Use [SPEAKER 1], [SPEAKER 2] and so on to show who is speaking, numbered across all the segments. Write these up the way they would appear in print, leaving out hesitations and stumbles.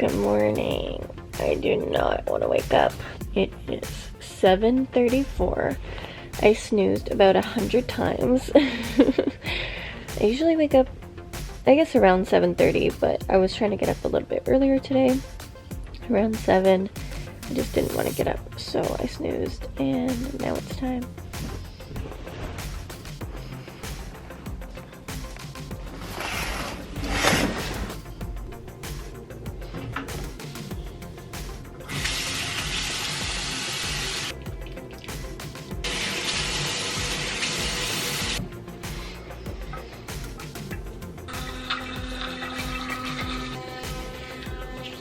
[SPEAKER 1] Good morning. I do not want to wake up. It is 7:34. I snoozed about 100 times. I usually wake up, I guess, around 7:30, but I was trying to get up a little bit earlier today, around 7. I just didn't want to get up, so I snoozed, and now it's time.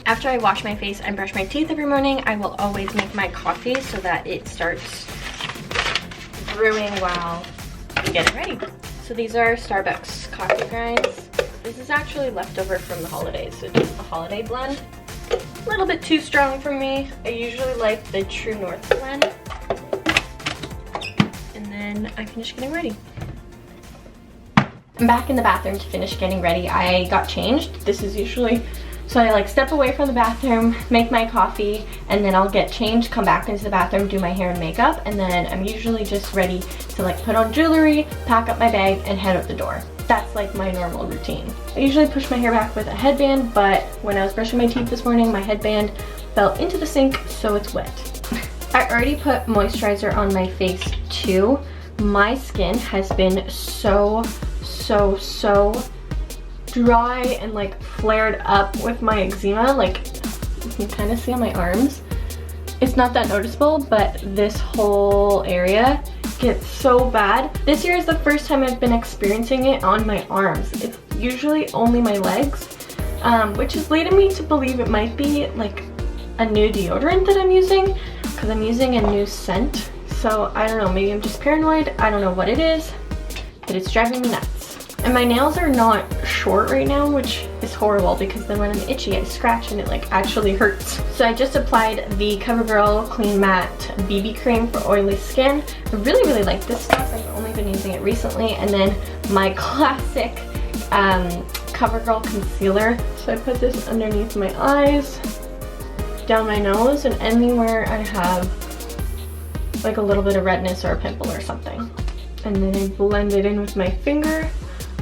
[SPEAKER 1] After I wash my face and brush my teeth every morning, I will always make my coffee so that it starts brewing while I'm getting ready. So these are Starbucks coffee grinds. This is actually leftover from the holidays, so just the holiday blend. A little bit too strong for me. I usually like the True North blend. And then I finish getting ready. I'm back in the bathroom to finish getting ready. I got changed. This is usually, so I like step away from the bathroom, make my coffee, and then I'll get changed, come back into the bathroom, do my hair and makeup, and then I'm usually just ready to like put on jewelry, pack up my bag, and head out the door. That's like my normal routine. I usually push my hair back with a headband, but when I was brushing my teeth this morning, my headband fell into the sink, so it's wet. I already put moisturizer on my face too. My skin has been so dry and like flared up with my eczema. Like you can kind of see on my arms. It's not that noticeable, but this whole area gets so bad. This year is the first time I've been experiencing it on my arms. It's usually only my legs, which is leading me to believe it might be like a new deodorant that I'm using, because I'm using a new scent. So I don't know, maybe I'm just paranoid. I don't know what it is, but it's driving me nuts. And my nails are not short right now, which is horrible because then when I'm itchy, I scratch and it like actually hurts. So I just applied the CoverGirl Clean Matte BB Cream for oily skin. I really like this stuff. I've only been using it recently. And then my classic CoverGirl Concealer. So I put this underneath my eyes, down my nose, and anywhere I have like a little bit of redness or a pimple or something. And then I blend it in with my finger.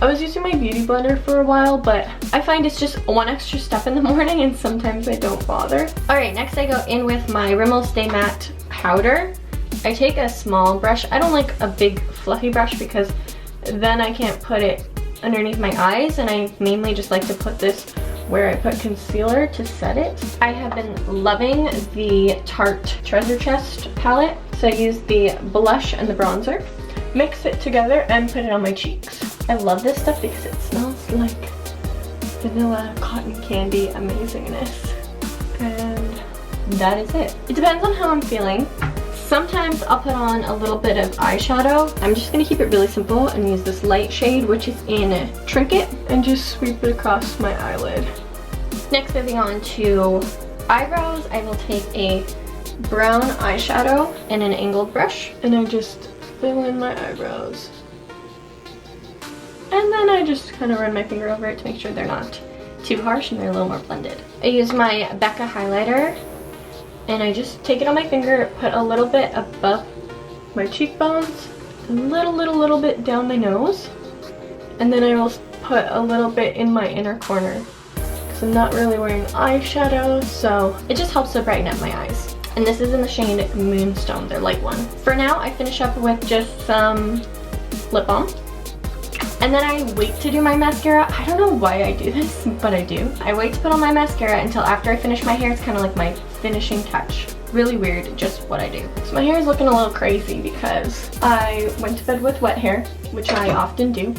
[SPEAKER 1] I was using my beauty blender for a while, but I find it's just one extra step in the morning and sometimes I don't bother. Alright, next I go in with my Rimmel Stay Matte powder. I take a small brush. I don't like a big fluffy brush because then I can't put it underneath my eyes, and I mainly just like to put this where I put concealer to set it. I have been loving the Tarte Treasure Chest palette. So I use the blush and the bronzer, mix it together and put it on my cheeks. I love this stuff because it smells like vanilla cotton candy amazingness. And that is it. It depends on how I'm feeling. Sometimes I'll put on a little bit of eyeshadow. I'm just gonna keep it really simple and use this light shade, which is in Trinket, and just sweep it across my eyelid. Next, moving on to eyebrows, I will take a brown eyeshadow and an angled brush, and I just fill in my eyebrows. And then I just kind of run my finger over it to make sure they're not too harsh and they're a little more blended. I use my Becca highlighter, and I just take it on my finger, put a little bit above my cheekbones, a little bit down my nose, and then I will put a little bit in my inner corner because I'm not really wearing eyeshadow, so it just helps to brighten up my eyes. And this is in the shade Moonstone, their light one. For now, I finish up with just some lip balm. And then I wait to do my mascara. I don't know why I do this, but I do. I wait to put on my mascara until after I finish my hair. It's kind of like my finishing touch. Really weird, just what I do. So my hair is looking a little crazy because I went to bed with wet hair, which I often do.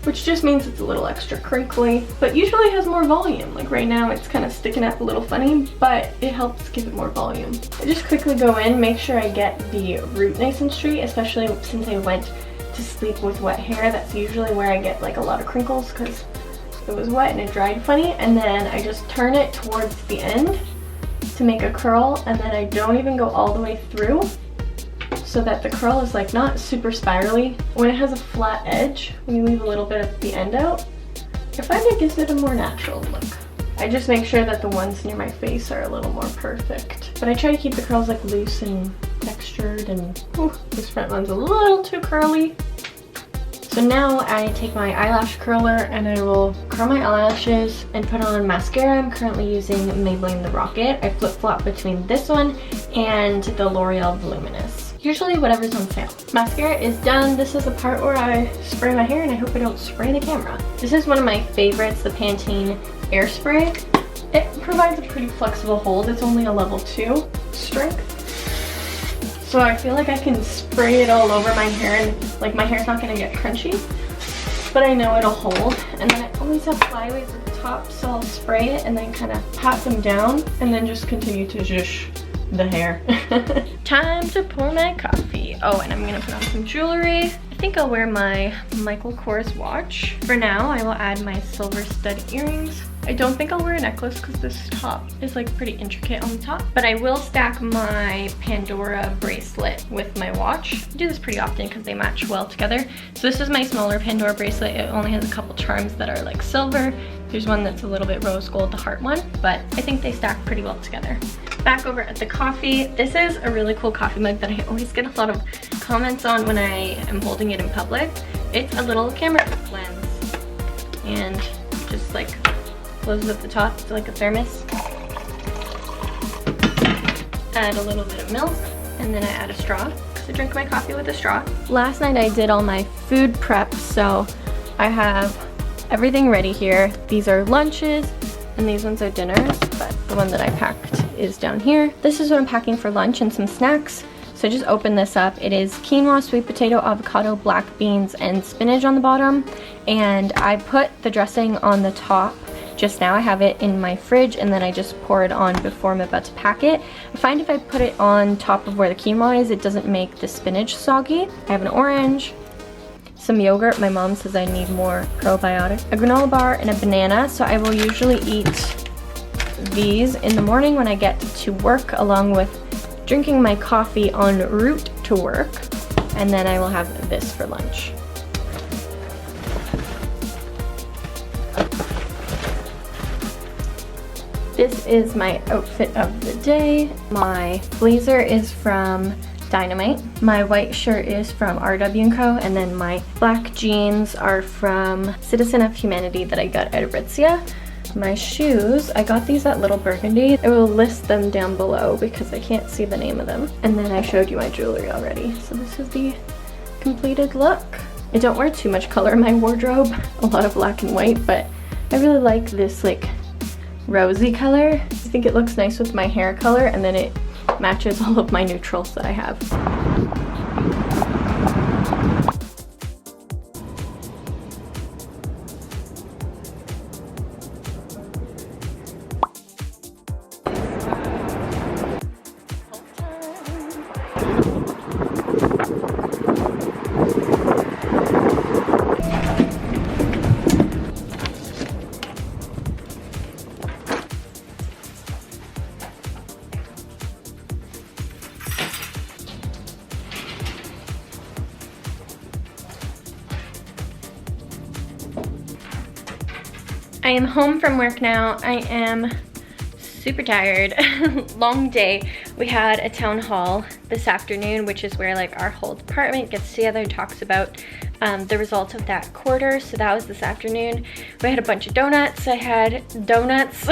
[SPEAKER 1] Which just means it's a little extra crinkly, but usually has more volume. Like right now it's kind of sticking up a little funny, but it helps give it more volume. I just quickly go in, make sure I get the root nice and straight, especially since I went to sleep with wet hair. That's usually where I get like a lot of crinkles because it was wet and it dried funny. And then I just turn it towards the end to make a curl, and then I don't even go all the way through, so that the curl is like not super spirally. When it has a flat edge, when you leave a little bit of the end out, I find it gives it a more natural look. I just make sure that the ones near my face are a little more perfect. But I try to keep the curls like loose and textured, and ooh, this front one's a little too curly. So now I take my eyelash curler and I will curl my eyelashes and put on mascara. I'm currently using Maybelline The Rocket. I flip-flop between this one and the L'Oreal Voluminous. Usually whatever's on sale. Mascara is done. This is the part where I spray my hair, and I hope I don't spray the camera. This is one of my favorites, the Pantene Air Spray. It provides a pretty flexible hold. It's only a level 2 strength. So I feel like I can spray it all over my hair, and like my hair's not gonna get crunchy, but I know it'll hold. And then I always have flyaways at the top, so I'll spray it and then kind of pat them down and then just continue to zhuzh the hair. Time to pour my coffee. Oh, and I'm gonna put on some jewelry. I think I'll wear my Michael Kors watch. For now, I will add my silver stud earrings. I don't think I'll wear a necklace because this top is like pretty intricate on the top, but I will stack my Pandora bracelet with my watch. I do this pretty often because they match well together. So this is my smaller Pandora bracelet. It only has a couple charms that are like silver. There's one that's a little bit rose gold, the heart one, but I think they stack pretty well together. Back over at the coffee, this is a really cool coffee mug that I always get a lot of comments on when I am holding it in public. It's a little camera lens and just like closes at the top. It's like a thermos. Add a little bit of milk, and then I add a straw because I drink my coffee with a straw. Last night I did all my food prep, so I have everything ready here. These are lunches and these ones are dinners, but the one that I packed is down here. This is what I'm packing for lunch and some snacks. So just open this up. It is quinoa, sweet potato, avocado, black beans, and spinach on the bottom. And I put the dressing on the top just now. I have it in my fridge, and then I just pour it on before I'm about to pack it. I find if I put it on top of where the quinoa is, it doesn't make the spinach soggy. I have an orange, some yogurt. My mom says I need more probiotic, a granola bar, and a banana. So I will usually eat these in the morning when I get to work, along with drinking my coffee en route to work, and then I will have this for lunch. This is my outfit of the day. My blazer is from Dynamite. My white shirt is from RW & Co. And then my black jeans are from Citizen of Humanity that I got at Aritzia. My shoes, I got these at Little Burgundy. I will list them down below because I can't see the name of them. And then I showed you my jewelry already. So this is the completed look. I don't wear too much color in my wardrobe, a lot of black and white, but I really like this like rosy color. I think it looks nice with my hair color, and then it matches all of my neutrals that I have. I am home from work now. I am super tired. Long day. We had a town hall this afternoon, which is where like our whole department gets together and talks about the results of that quarter. So that was this afternoon. We had a bunch of donuts. I had donuts.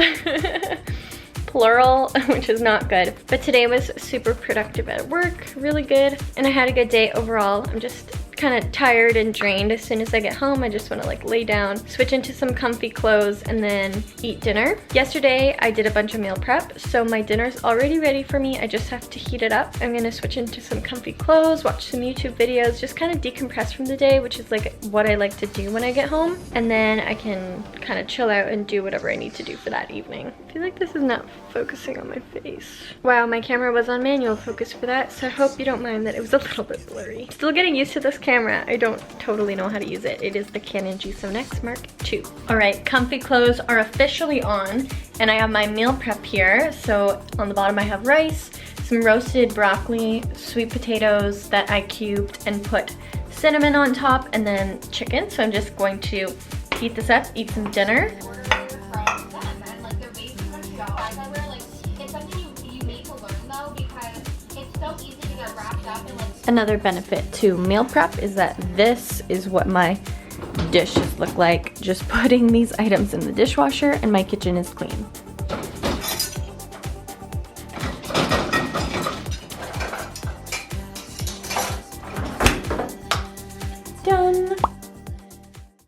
[SPEAKER 1] Plural, which is not good. But today was super productive at work, really good. And I had a good day overall. I'm just kind of tired and drained. As soon as I get home, I just want to like lay down, switch into some comfy clothes, and then eat dinner. Yesterday, I did a bunch of meal prep, so my dinner's already ready for me. I just have to heat it up. I'm gonna switch into some comfy clothes, watch some YouTube videos, just kind of decompress from the day, which is like what I like to do when I get home. And then I can kind of chill out and do whatever I need to do for that evening. I feel like this is not focusing on my face. Wow, my camera was on manual focus for that, so I hope you don't mind that it was a little bit blurry. Still getting used to this camera. I don't totally know how to use it. It is the Canon G7X Mark II. All right, comfy clothes are officially on, and I have my meal prep here. So on the bottom I have rice, some roasted broccoli, sweet potatoes that I cubed and put cinnamon on top, and then chicken. So I'm just going to heat this up, eat some dinner. Another benefit to meal prep is that this is what my dishes look like. Just putting these items in the dishwasher and my kitchen is clean. Done.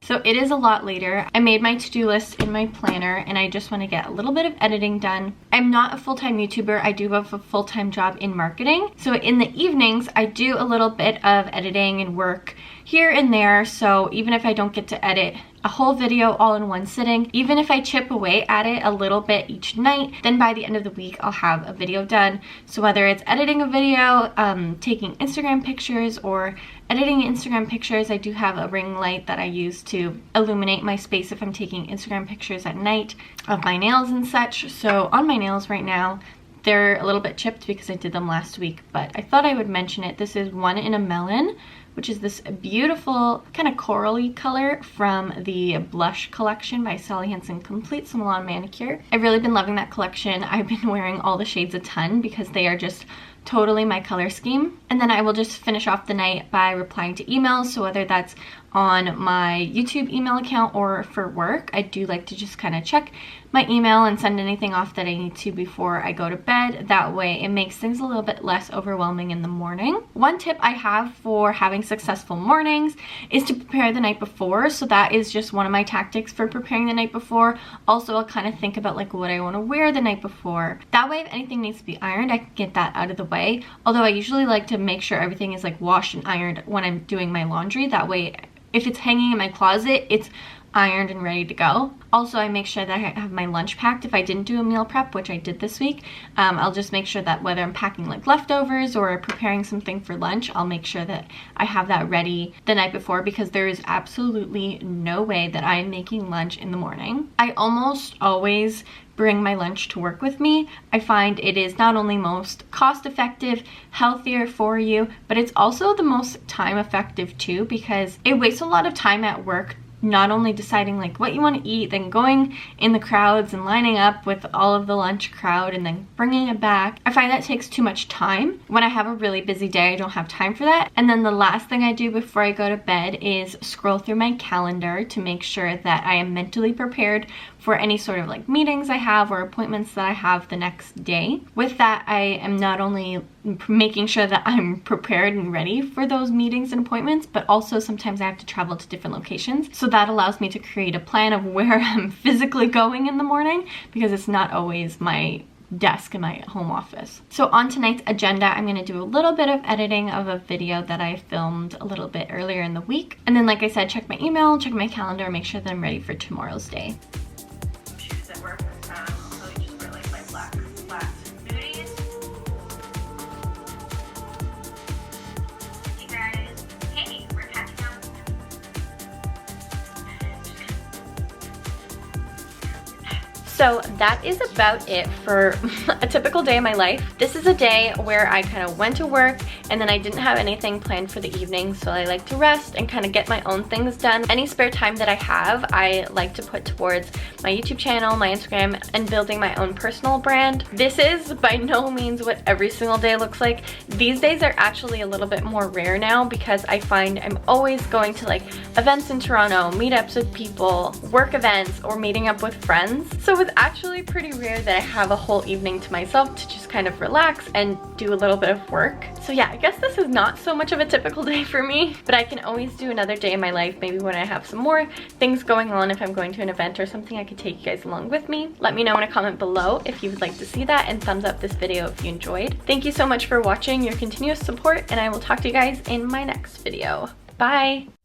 [SPEAKER 1] So it is a lot later. I made my to-do list in my planner and I just want to get a little bit of editing done. I'm not a full-time YouTuber. I do have a full-time job in marketing. So in the evenings, I do a little bit of editing and work here and there. So even if I don't get to edit a whole video all in one sitting, even if I chip away at it a little bit each night, then by the end of the week I'll have a video done. So whether it's editing a video, taking Instagram pictures, or editing Instagram pictures, I do have a ring light that I use to illuminate my space if I'm taking Instagram pictures at night of my nails and such. So on my nails right now, they're a little bit chipped because I did them last week, but I thought I would mention it. This is One in a Melon, which is this beautiful kind of corally color from the blush collection by Sally Hansen Complete Salon Manicure. I've really been loving that collection. I've been wearing all the shades a ton because they are just totally my color scheme. And then I will just finish off the night by replying to emails. So whether that's on my YouTube email account or for work, I do like to just kind of check my email and send anything off that I need to before I go to bed. That way it makes things a little bit less overwhelming in the morning. One tip I have for having successful mornings is to prepare the night before. So that is just one of my tactics for preparing the night before. Also, I'll kind of think about like what I want to wear the night before. That way if anything needs to be ironed, I can get that out of the way. Although I usually like to make sure everything is like washed and ironed when I'm doing my laundry. That way if it's hanging in my closet, it's ironed and ready to go. Also, I make sure that I have my lunch packed. If I didn't do a meal prep, which I did this week, I'll just make sure that whether I'm packing like leftovers or preparing something for lunch, I'll make sure that I have that ready the night before, because there is absolutely no way that I'm making lunch in the morning. I almost always bring my lunch to work with me. I find it is not only most cost effective, healthier for you, but it's also the most time effective too, because it wastes a lot of time at work not only deciding like what you want to eat, then going in the crowds and lining up with all of the lunch crowd and then bringing it back. I find that takes too much time. When I have a really busy day, I don't have time for that. And then the last thing I do before I go to bed is scroll through my calendar to make sure that I am mentally prepared for any sort of like meetings I have or appointments that I have the next day. With that, I am not only making sure that I'm prepared and ready for those meetings and appointments, but also sometimes I have to travel to different locations. So that allows me to create a plan of where I'm physically going in the morning, because it's not always my desk in my home office. So on tonight's agenda, I'm going to do a little bit of editing of a video that I filmed a little bit earlier in the week. And then, like I said, check my email, check my calendar, make sure that I'm ready for tomorrow's day.
[SPEAKER 2] Shoes at work, so you just wear like black flat booties. Hey guys, hey, we're catching up.
[SPEAKER 1] So that is about it for a typical day of my life. This is a day where I kind of went to work and then I didn't have anything planned for the evening, so I like to rest and kind of get my own things done. Any spare time that I have, I like to put towards my YouTube channel, my Instagram, and building my own personal brand. This is by no means what every single day looks like. These days are actually a little bit more rare now because I find I'm always going to like events in Toronto, meetups with people, work events, or meeting up with friends. So it's actually pretty rare that I have a whole evening to myself to just kind of relax and do a little bit of work. So yeah, I guess this is not so much of a typical day for me, but I can always do another day in my life, maybe when I have some more things going on. If I'm going to an event or something, I could take you guys along with me. Let me know in a comment below if you would like to see that, and thumbs up this video if you enjoyed. Thank you so much for watching, your continuous support, and I will talk to you guys in my next video. Bye!